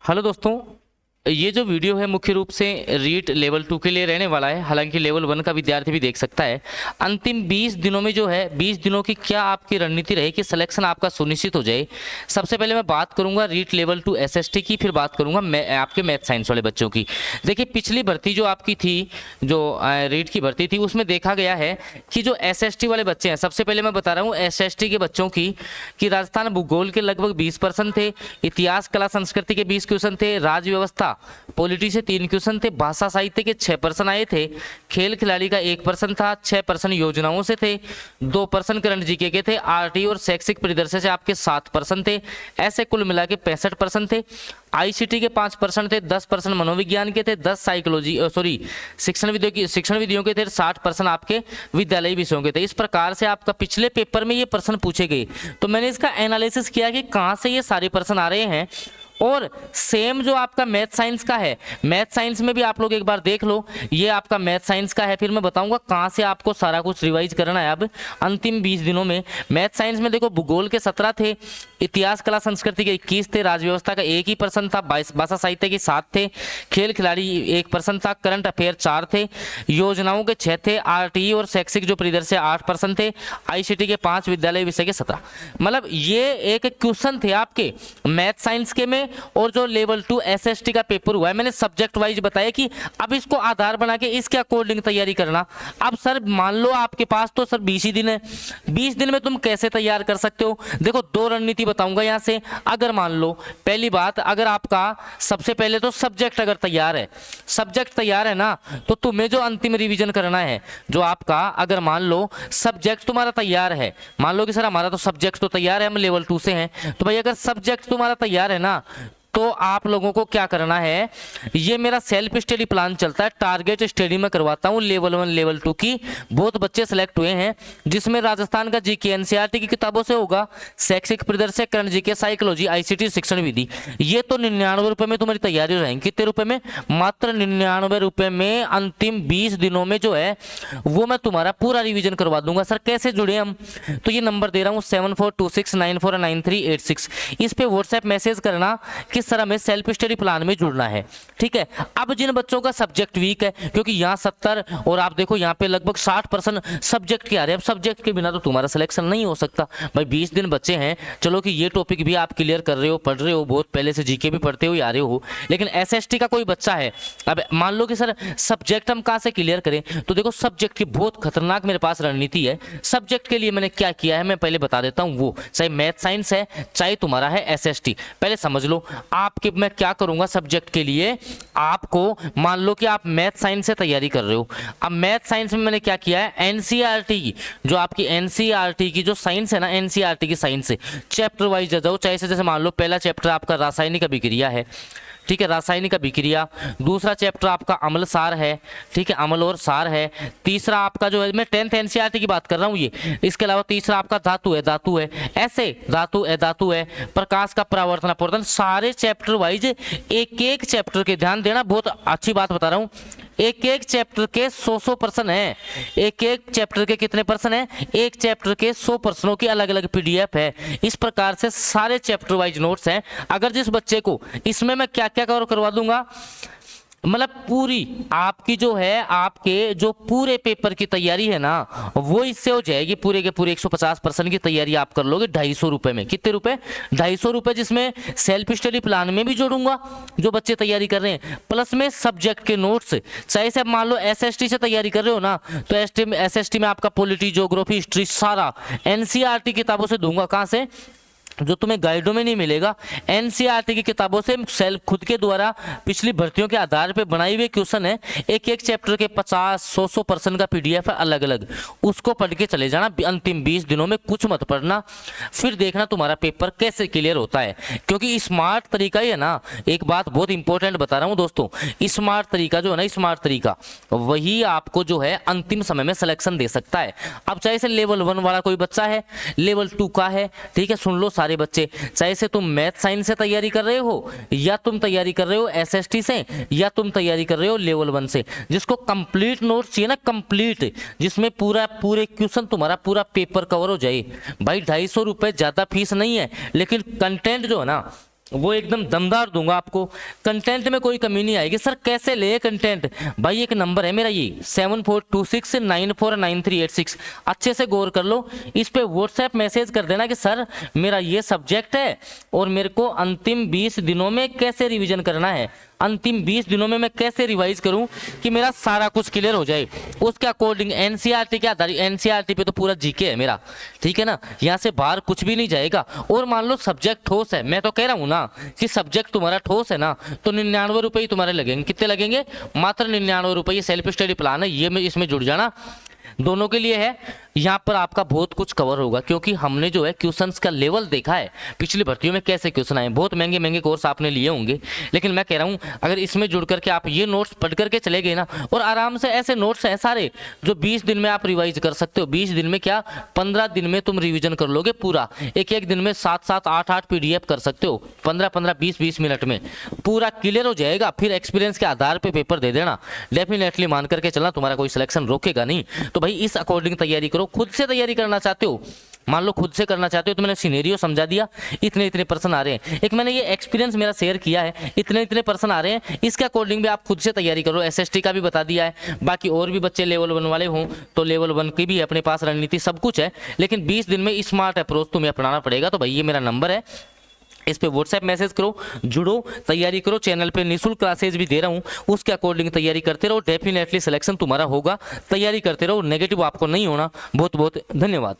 Hello दोस्तों, ये जो वीडियो है मुख्य रूप से रीट लेवल 2 के लिए रहने वाला है। हालांकि लेवल 1 का विद्यार्थी भी देख सकता है। अंतिम 20 दिनों में जो है 20 दिनों की क्या आपकी रणनीति रहे कि सिलेक्शन आपका सुनिश्चित हो जाए। सबसे पहले मैं बात करूंगा रीट लेवल 2 एसएसटी की, फिर बात करूंगा आपके मैथ साइंस वाले बच्चों की। देखिए, पिछली भर्ती जो आपकी थी, जो रीट की भर्ती थी, उसमें देखा गया है कि जो एसएसटी वाले बच्चे हैं, सबसे पहले मैं बता रहा हूँ एसएसटी के बच्चों की कि राजस्थान भूगोल के लगभग 20% थे, इतिहास कला संस्कृति के 20 क्वेश्चन थे, राज्य व्यवस्था पॉलिटी से 3 क्वेश्चन थे, भाषा साहित्य के 6% आए थे, खेल खिलाड़ी का 1% था, 6% योजनाओं से थे, 2% करंट जीके के थे, आरटी और शैक्षिक परिदृश्य से आपके 7% थे। ऐसे कुल मिला के 65% थे। आईसीटी के 5% थे, 10% मनोविज्ञान के थे, 10 साइकोलॉजी शिक्षण विधियों के थे, 60% आपके विद्यालयी विषयों के थे। इस प्रकार से आपका पिछले पेपर में ये प्रश्न पूछे गए। तो मैंने इसका एनालिसिस किया कि कहाँ से ये सारे प्रश्न आ रहे हैं। और सेम जो आपका मैथ साइंस का है, मैथ साइंस में भी आप लोग एक बार देख लो, ये आपका मैथ साइंस का है। फिर मैं बताऊंगा कहां से आपको सारा कुछ रिवाइज करना है अब अंतिम 20 दिनों में। मैथ साइंस में देखो, भूगोल के 17 थे, इतिहास कला संस्कृति के 21 थे, राज्य व्यवस्था का 1 ही पर्सन था, भाषा साहित्य के 7 थे, खेल खिलाड़ी 1% था, करंट अफेयर 4 थे, योजनाओं के 6 थे, आरटीई और शैक्षिक जो परिदृश्य 8% थे, आईसीटी के 5, विद्यालय विषय के 17। मतलब ये एक क्वेश्चन थे आपके मैथ साइंस के में। और जो लेवल 2 एसएसटी का पेपर हुआ है, मैंने सब्जेक्ट वाइज बताया कि अब इसको आधार बना के इसके अकॉर्डिंग तैयारी करना। अब सर मान लो आपके पास तो सर 20 ही दिन है, 20 दिन में तुम कैसे तैयार कर सकते हो? देखो, 2 रणनीति बताऊंगा यहां से। अगर मान लो, पहली बात, अगर आपका सबसे पहले तो सब्जेक्ट अगर तैयार है, सब्जेक्ट तैयार है ना, तो तुम्हें जो अंतिम रिवीजन करना है, जो आपका अगर मान लो सब्जेक्ट तुम्हारा तैयार है, मान लो कि सर हमारा तो सब्जेक्ट तो तैयार है, हम लेवल 2 से हैं, तो भाई अगर सब्जेक्ट तुम्हारा तैयार है ना, तो आप लोगों को क्या करना है, ये मेरा सेल्फ स्टडी प्लान चलता है, टारगेट स्टडी में करवाता हूँ लेवल 1 लेवल 2 की। बहुत बच्चे सेलेक्ट हुए हैं, जिसमें राजस्थान का जीके एनसीईआरटी की किताबों से होगा, शैक्षिक परिदृश्य, करंट जीके, साइकोलॉजी, आईसीटी, शिक्षण विधि। ये तो 99 रुपए में तुम्हारी तैयारी हो जाएंगी। कितने रुपए में? मात्र 99 रुपए में अंतिम 20 दिनों में जो है वो मैं तुम्हारा पूरा रिविजन करवा दूंगा। सर कैसे जुड़े हम? तो ये नंबर दे रहा हूँ 7426949386। इस पे व्हाट्सएप मैसेज करना कि सर हमें सेल्फ स्टडी प्लान में जुड़ना है। ठीक है। अब जिन बच्चों का सब्जेक्ट वीक है, क्योंकि यहाँ 70 और आप देखो यहाँ पे लगभग 60% सब्जेक्ट के आ रहे हैं। अब सब्जेक्ट के बिना तो तुम्हारा सिलेक्शन नहीं हो सकता भाई। 20 दिन बच्चे हैं, चलो कि ये टॉपिक भी आप क्लियर कर रहे हो, पढ़ रहे हो, बहुत पहले से जीके भी पढ़ते हुए आ रहे हो, लेकिन एसएसटी का कोई बच्चा है, अब मान लो कि सर सब्जेक्ट हम कहाँ से क्लियर करें, तो देखो सब्जेक्ट की बहुत खतरनाक मेरे पास रणनीति है। सब्जेक्ट के लिए मैंने क्या किया है मैं पहले बता देता हूँ, वो चाहे मैथ साइंस है चाहे तुम्हारा है एसएसटी, पहले समझ लो। आपके मैं क्या करूंगा सब्जेक्ट के लिए, आपको मान लो कि आप मैथ साइंस से तैयारी कर रहे हो। अब मैथ साइंस में मैंने क्या किया है, एनसीईआरटी की, जो आपकी एनसीईआरटी की जो साइंस है ना, एनसीईआरटी की साइंस से चैप्टर वाइज जाओ। जैसे मान लो पहला चैप्टर आपका रासायनिक अभिक्रिया है, ठीक है, रासायनिक अभिक्रिया। दूसरा चैप्टर आपका अम्ल सार है, ठीक है, अम्ल और सार है। तीसरा आपका जो है, मैं 10th एनसीईआरटी की बात कर रहा हूँ ये। इसके अलावा तीसरा आपका धातु है, ऐसे धातु है, प्रकाश का परावर्तन अपवर्तन। सारे चैप्टर वाइज एक एक चैप्टर के ध्यान देना, बहुत अच्छी बात बता रहा हूँ। एक एक चैप्टर के 100 प्रश्न है। एक एक चैप्टर के कितने प्रश्न है? एक चैप्टर के 100 प्रश्नों की अलग अलग पीडीएफ है। इस प्रकार से सारे चैप्टर वाइज नोट्स हैं। अगर जिस बच्चे को इसमें मैं क्या क्या कवर करवा दूंगा, मतलब पूरी आपकी जो है, आपके जो पूरे पेपर की तैयारी है ना, वो इससे हो जाएगी। पूरे के पूरे 150% की तैयारी आप कर लोगे 250 रुपए में। कितने रुपए? 250 रुपए, जिसमें सेल्फ स्टडी प्लान में भी जोड़ूंगा जो बच्चे तैयारी कर रहे हैं, प्लस में सब्जेक्ट के नोट्स। चाहे से मान लो एसएसटी से तैयारी कर रहे हो ना, तो एसएसटी में आपका पॉलिटी, ज्योग्राफी, हिस्ट्री सारा एनसीईआरटी किताबों से दूंगा। कहां से? जो तुम्हें गाइडों में नहीं मिलेगा, एनसीईआरटी की किताबों से सेल्फ खुद के द्वारा पिछली भर्तियों के आधार पर बनाई हुई क्वेश्चन है। एक एक चैप्टर के 50-100% का पीडीएफ है अलग अलग, उसको पढ़ के चले जाना। अंतिम 20 दिनों में कुछ मत पढ़ना, फिर देखना तुम्हारा पेपर कैसे क्लियर होता है। क्योंकि स्मार्ट तरीका ही है ना, एक बात बहुत इंपॉर्टेंट बता रहा हूँ दोस्तों, स्मार्ट तरीका जो है ना, स्मार्ट तरीका वही आपको जो है अंतिम समय में सिलेक्शन दे सकता है। अब चाहे से लेवल 1 वाला कोई बच्चा है, लेवल 2 का है, ठीक है, सुन लो सारे बच्चे, चाहे से तुम मैथ साइंस से तैयारी कर रहे हो, या तुम तैयारी कर रहे हो एसएसटी से, या तुम तैयारी कर रहे हो लेवल 1 से, जिसको कंप्लीट नोट्स चाहिए ना, कंप्लीट, जिसमें पूरे क्वेश्चन तुम्हारा पूरा पेपर कवर हो जाए। भाई 250 रुपए ज्यादा फीस नहीं है, लेकिन कंटेंट जो है ना वो एकदम दमदार दूंगा आपको, कंटेंट में कोई कमी नहीं आएगी। सर कैसे ले कंटेंट, भाई एक नंबर है मेरा ये 7426949386, अच्छे से गौर कर लो, इस पे व्हाट्सएप मैसेज कर देना कि सर मेरा ये सब्जेक्ट है और मेरे को अंतिम 20 दिनों में कैसे रिवीजन करना है, अंतिम 20 दिनों में मैं कैसे रिवाइज करूं कि मेरा सारा कुछ क्लियर हो जाए। उसके अकॉर्डिंग एनसीईआरटी के आधार, एनसीईआरटी पे तो पूरा जीके है मेरा, ठीक है ना, यहाँ से बाहर कुछ भी नहीं जाएगा। और मान लो सब्जेक्ट ठोस है, मैं तो कह रहा हूँ ना कि सब्जेक्ट तुम्हारा ठोस है ना, तो 99 रुपये ही तुम्हारे लगेंगे। कितने लगेंगे, मात्र 99 रुपये। सेल्फ स्टडी प्लान है ये, में इसमें जुड़ जाना, दोनों के लिए है। यहाँ पर आपका बहुत कुछ कवर होगा, क्योंकि हमने जो है क्वेश्चंस का लेवल देखा है पिछली भर्तियों में कैसे क्वेश्चन आए। बहुत महंगे महंगे कोर्स आपने लिए होंगे, लेकिन मैं कह रहा हूँ अगर इसमें जुड़ करके आप ये नोट्स पढ़ करके चले गए ना, और आराम से ऐसे नोट्स हैं सारे जो 20 दिन में आप रिवाइज कर सकते हो। 20 दिन में क्या, 15 दिन में तुम रिविजन कर लोगे पूरा। एक दिन में 7-7, 8-8 PDF कर सकते हो, 15-15, 20-20 मिनट में पूरा क्लियर हो जाएगा। फिर एक्सपीरियंस के आधार पर पेपर दे देना, डेफिनेटली मान करके चलना, तुम्हारा कोई सिलेक्शन रोकेगा नहीं। तो भाई इस अकॉर्डिंग तैयारी करो। खुद से तैयारी करना चाहते हो, मान लो खुद से करना चाहते हो, तो मैंने सिनेरियो समझा दिया, इतने इतने पर्सन आ रहे हैं, एक मैंने ये एक्सपीरियंस मेरा शेयर किया है, इतने इतने पर्सन आ रहे हैं, इसके अकॉर्डिंग भी आप खुद से तैयारी करो। SST का भी बता दिया है, बाकी और भी बच्चे लेवल 1 वाले हों तो लेवल 1 की भी अपने पास रणनीति सब कुछ है, लेकिन 20 दिन में स्मार्ट अप्रोच तुम्हें अपनाना पड़ेगा। तो भाई ये मेरा नंबर है, इस पे व्हाट्सएप मैसेज करो, जुड़ो, तैयारी करो। चैनल पे निःशुल्क क्लासेज भी दे रहा हूँ, उसके अकॉर्डिंग तैयारी करते रहो, डेफिनेटली सिलेक्शन तुम्हारा होगा। तैयारी करते रहो, नेगेटिव आपको नहीं होना। बहुत बहुत धन्यवाद।